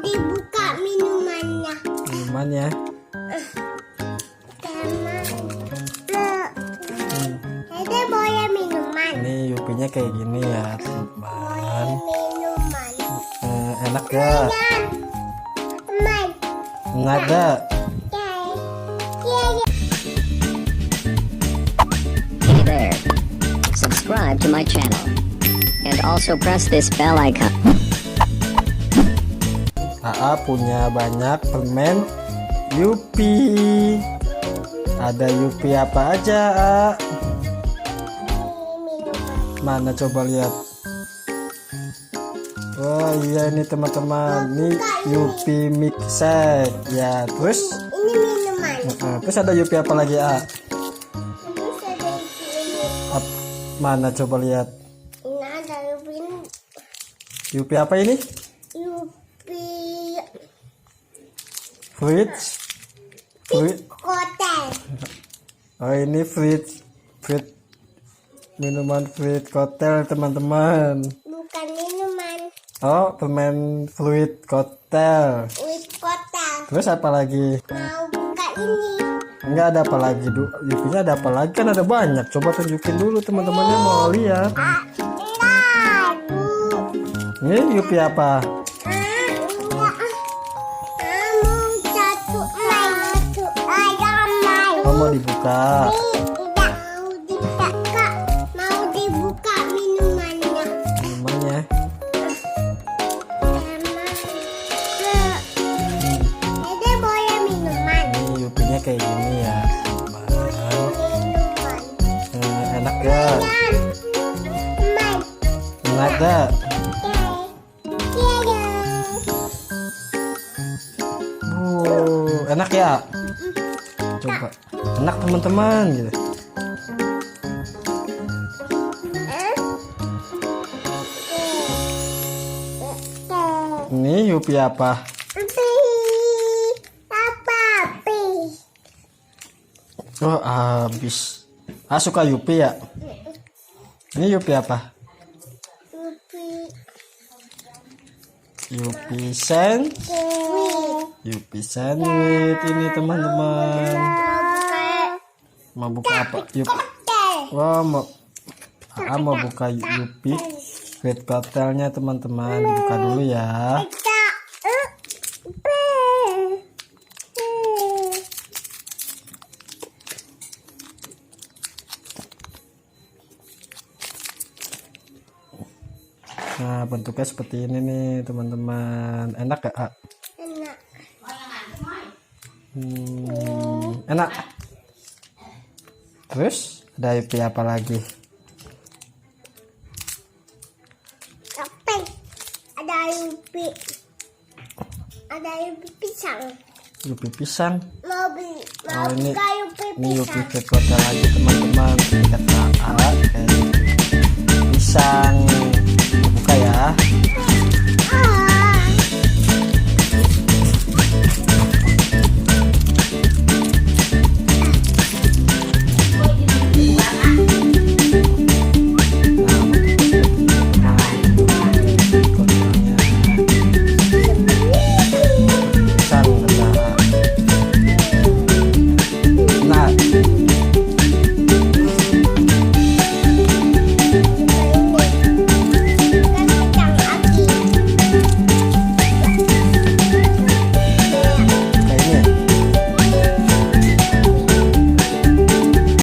dibuka minumannya. Minumannya. Dede boleh minuman. Ini Yupinya kayak gini ya, teman. Minuman. Enak gak? Teman. Enak gak? Hey there. Subscribe to my channel. And also press this bell icon. AA punya banyak permen Yupi. Ada Yupi apa aja, A? Mana coba lihat. Wah iya ini teman-teman, ini Yupi Mixed ya. Terus Ini minuman. terus ada Yupi apa lagi, A? Terus ada ini. Mana coba lihat. Ini ada Yupi. Yupi apa ini? Yupi Fruit. Kotel. Oh ini fruit minuman fruit cocktail teman-teman. Bukan minuman. Oh permen fruit cocktail. Wis kotel. Terus apa lagi? Mau buka ini. Enggak ada apa lagi, Yupinya ada apa lagi, kan ada banyak. Coba tunjukin dulu teman-temannya mau lihat. Enggak, Bu. Ini Yupi apa? Enggak. Kamu satu ayam. Oh mau dibuka. Enggak mau dibuka. Mau dibuka minumannya. Minumannya. Dede boleh minuman. Ini Yupinya kayak gini ya, teman. Minuman. Enak gak? Teman. Enak gak? Enak ya? Coba. Enak teman-teman gitu. Ini Yupi apa? Oh habis. Suka Yupi ya? Ini Yupi apa? Yupi Yupi sandwich ini teman-teman. Mau buka apa? Yupi. Wah mau buka Yupi fruit cocktailnya teman-teman. Dibuka dulu ya. Nah bentuknya seperti ini nih teman-teman. Enak gak, A? Enak. Terus ada Yupi apa lagi? Ada Yupi pisang. Yupi pisang. Mau beli. Oh ini buka Yupi Yupi pisang. fruit cocktail lagi teman-teman. Kata A kayak pisang. Buka ya.